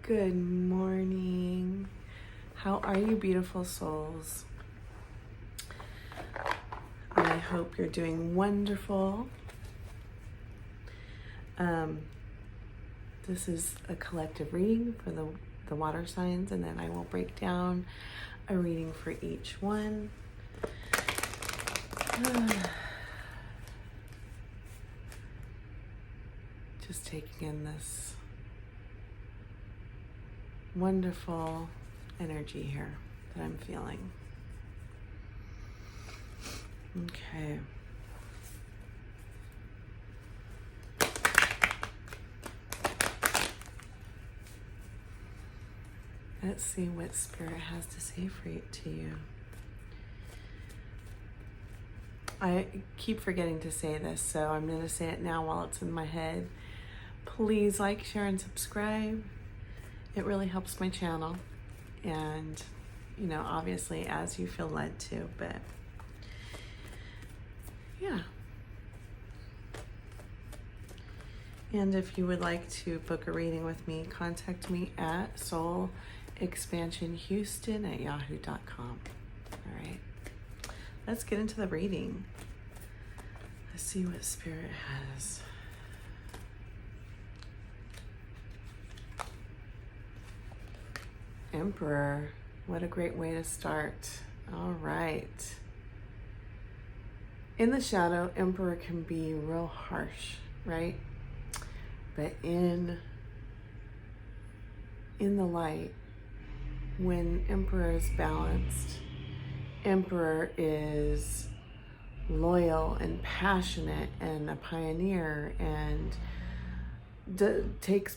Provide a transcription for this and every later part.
Good morning. How are you, beautiful souls? I hope you're doing wonderful. This is a collective reading for the water signs, and then I will break down a reading for each one. Just taking in this wonderful energy here that I'm feeling. Okay. Let's see what Spirit has to say to you. I keep forgetting to say this, so I'm going to say it now while it's in my head. Please like, share, and subscribe. It really helps my channel. And, obviously as you feel led to, but yeah. And if you would like to book a reading with me, contact me at soulexpansionhouston@yahoo.com. All right. Let's get into the reading. Let's see what Spirit has. Emperor. What a great way to start. All right. In the shadow, Emperor can be real harsh, right? But in the light, when Emperor is balanced, Emperor is loyal and passionate and a pioneer and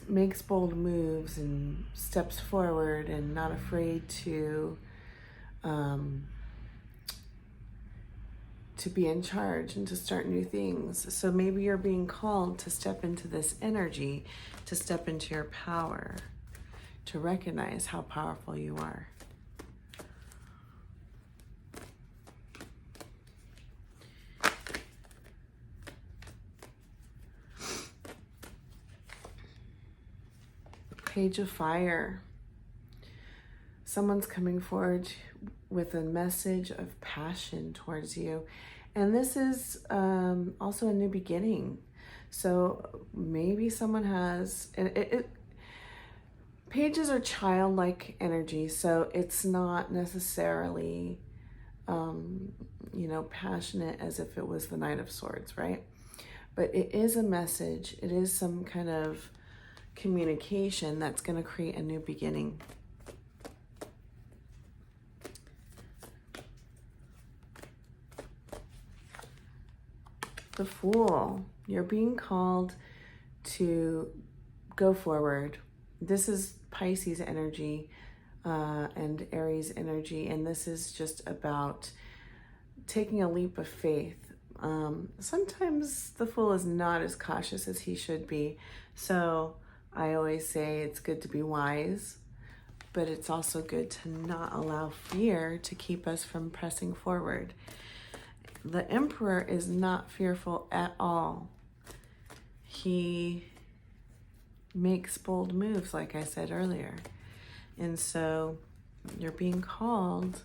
makes bold moves and steps forward and not afraid to be in charge and to start new things. So maybe you're being called to step into this energy, to step into your power, to recognize how powerful you are. Page of Fire. Someone's coming forward with a message of passion towards you. And this is also a new beginning. So maybe someone has, pages are childlike energy, so it's not necessarily, passionate as if it was the Knight of Swords, right? But it is a message. It is some kind of communication that's going to create a new beginning. The Fool. You're being called to go forward. This is Pisces energy and Aries energy, and this is just about taking a leap of faith. Sometimes the Fool is not as cautious as he should be, so I always say it's good to be wise, but it's also good to not allow fear to keep us from pressing forward. The Emperor is not fearful at all. He makes bold moves, like I said earlier. And so you're being called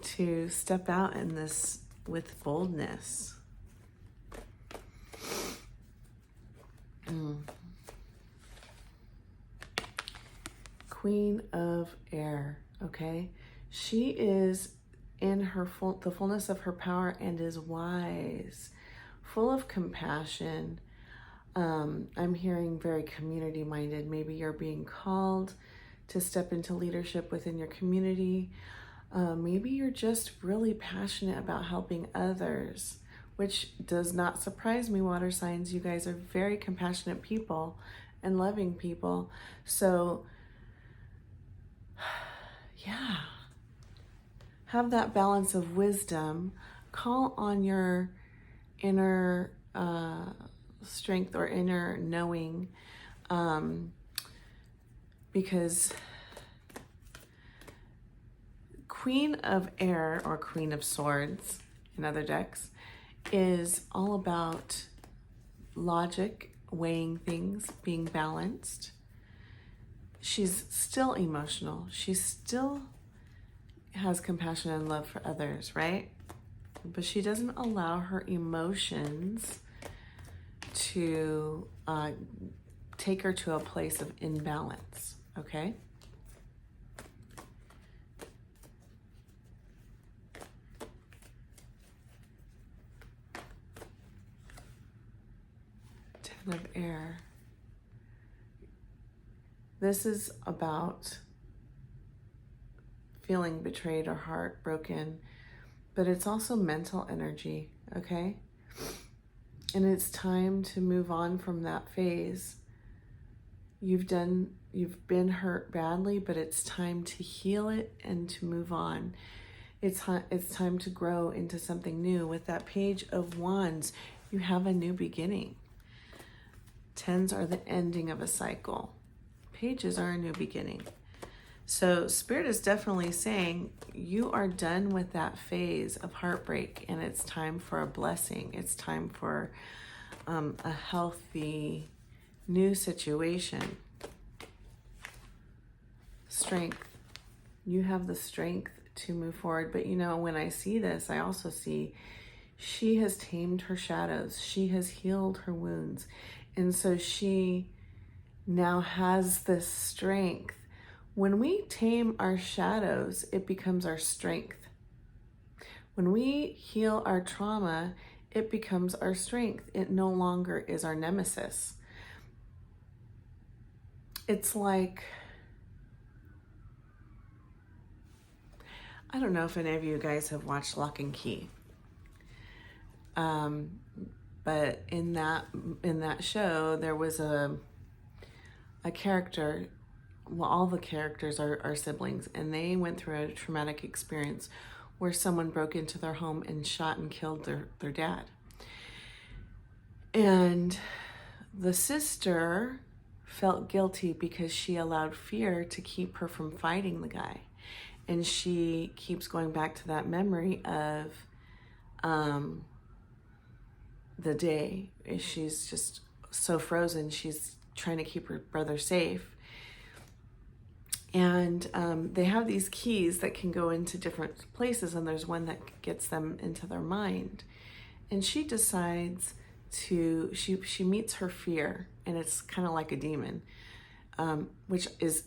to step out in this with boldness. Queen of Air, okay? She is in the fullness of her power and is wise, full of compassion. I'm hearing very community minded. Maybe you're being called to step into leadership within your community. Maybe you're just really passionate about helping others, which does not surprise me, water signs. You guys are very compassionate people and loving people. So yeah, have that balance of wisdom. Call on your inner strength or inner knowing, because Queen of Air or Queen of Swords in other decks is all about logic, weighing things, being balanced. she's still emotional. She still has compassion and love for others, right? But she doesn't allow her emotions to take her to a place of imbalance, okay? Ten of Air. This is about feeling betrayed or heartbroken, but it's also mental energy, okay? And it's time to move on from that phase. You've been hurt badly, but it's time to heal it and to move on. It's time to grow into something new. With that Page of Wands, you have a new beginning. Tens are the ending of a cycle. Pages are a new beginning. So Spirit is definitely saying you are done with that phase of heartbreak, and it's time for a blessing. It's time for a healthy new situation. Strength. You have the strength to move forward. But you know, when I see this, I also see she has tamed her shadows. She has healed her wounds. And so she now has this strength. When we tame our shadows, it becomes our strength. When we heal our trauma, it becomes our strength. It no longer is our nemesis. It's like, I don't know if any of you guys have watched Lock and Key. But in that show, there was a character. Well, all the characters are siblings, and they went through a traumatic experience where someone broke into their home and shot and killed their dad. And the sister felt guilty because she allowed fear to keep her from fighting the guy. And she keeps going back to that memory of the day. She's just so frozen. She's trying to keep her brother safe. And they have these keys that can go into different places, and there's one that gets them into their mind. And she decides to, she meets her fear, and it's kind of like a demon, which is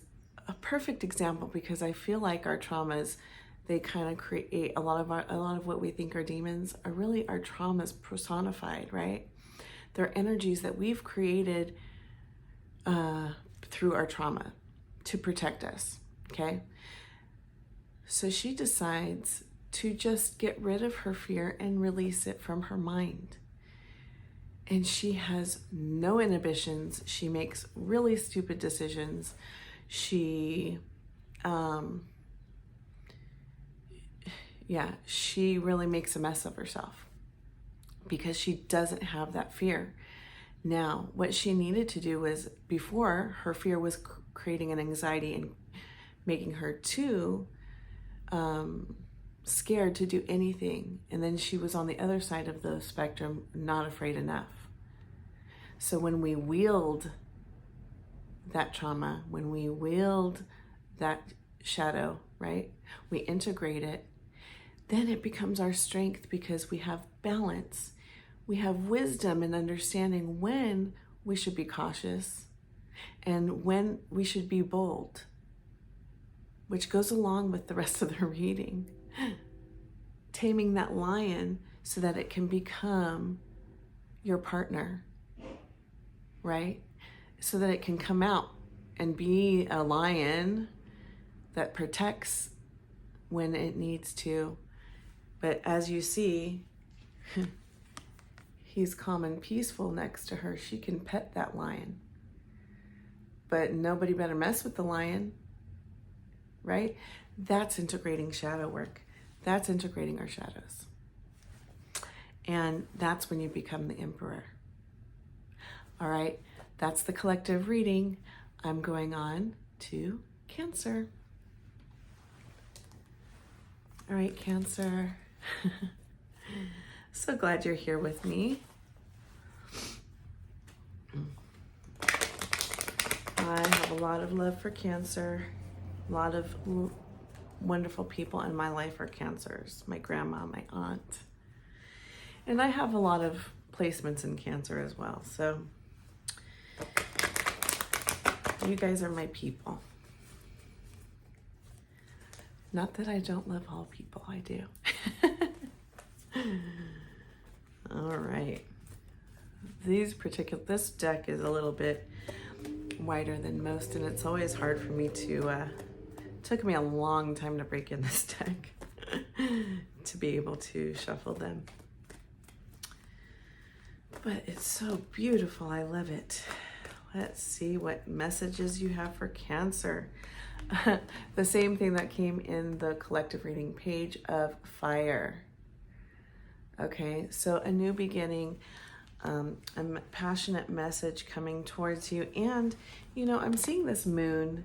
a perfect example, because I feel like our traumas, they kind of create a lot of what we think are demons are really our traumas personified, right? They're energies that we've created through our trauma to protect us, okay? So she decides to just get rid of her fear and release it from her mind. And she has no inhibitions. She makes really stupid decisions. She really makes a mess of herself because she doesn't have that fear. Now, what she needed to do was, before, her fear was creating an anxiety and making her too scared to do anything. And then she was on the other side of the spectrum, not afraid enough. So when we wield that trauma, when we wield that shadow, right? We integrate it, then it becomes our strength, because we have balance. We have wisdom and understanding when we should be cautious and when we should be bold, which goes along with the rest of the reading. Taming that lion so that it can become your partner, right? So that it can come out and be a lion that protects when it needs to. But as you see, he's calm and peaceful next to her. She can pet that lion. But nobody better mess with the lion, right? That's integrating shadow work. That's integrating our shadows. And that's when you become the emperor. All right, that's the collective reading. I'm going on to Cancer. All right, Cancer. So glad you're here with me. I have a lot of love for Cancer. A lot of wonderful people in my life are Cancers. My grandma, my aunt. And I have a lot of placements in Cancer as well. So you guys are my people. Not that I don't love all people, I do. All right. This deck is a little bit wider than most, and it's always hard for me to, it took me a long time to break in this deck to be able to shuffle them. But it's so beautiful, I love it. Let's see what messages you have for Cancer. The same thing that came in the collective reading, Page of Fire. Okay, so a new beginning, a passionate message coming towards you. And, you know, I'm seeing this moon.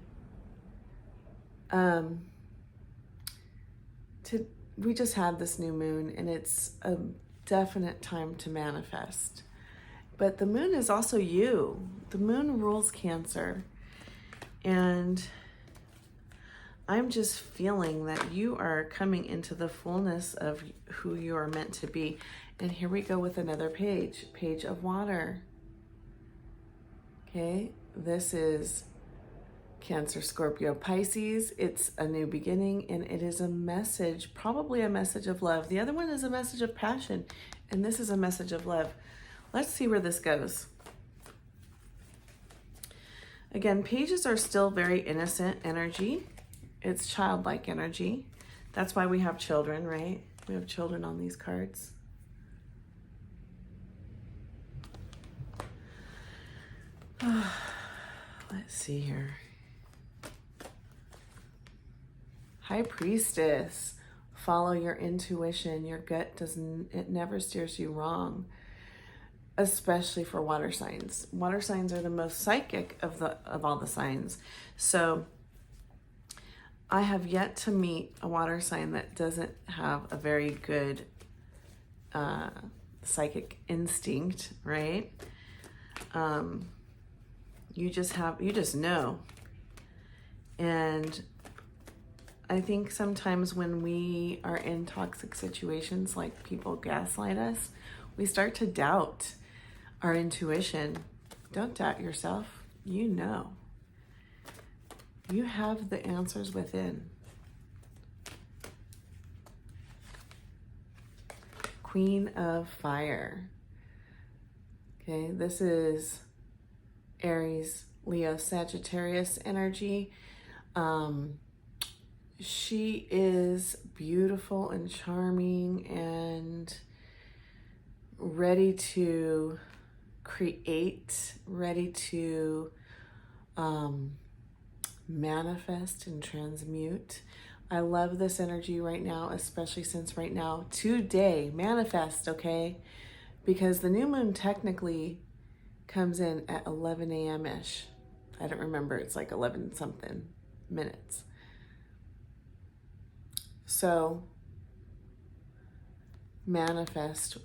We just had this new moon, and it's a definite time to manifest. But the moon is also you. The moon rules Cancer. And I'm just feeling that you are coming into the fullness of who you are meant to be. And here we go with another page, Page of Water. Okay, this is Cancer, Scorpio, Pisces. It's a new beginning, and it is a message, probably a message of love. The other one is a message of passion, and this is a message of love. Let's see where this goes. Again, pages are still very innocent energy. It's childlike energy. That's why we have children, right? We have children on these cards. Let's see here. High Priestess. Follow your intuition. Your gut it never steers you wrong, especially for water signs. Water signs are the most psychic of all the signs. So I have yet to meet a water sign that doesn't have a very good psychic instinct, right? You just know. And I think sometimes when we are in toxic situations, like people gaslight us, we start to doubt our intuition. Don't doubt yourself. You know. You have the answers within. Queen of Fire. Okay, this is Aries, Leo, Sagittarius energy. She is beautiful and charming and ready to create, ready to manifest and transmute. I love this energy right now, especially since right now, today, manifest, okay? Because the new moon technically comes in at 11 a.m.-ish. I don't remember, it's like 11 something minutes. So manifest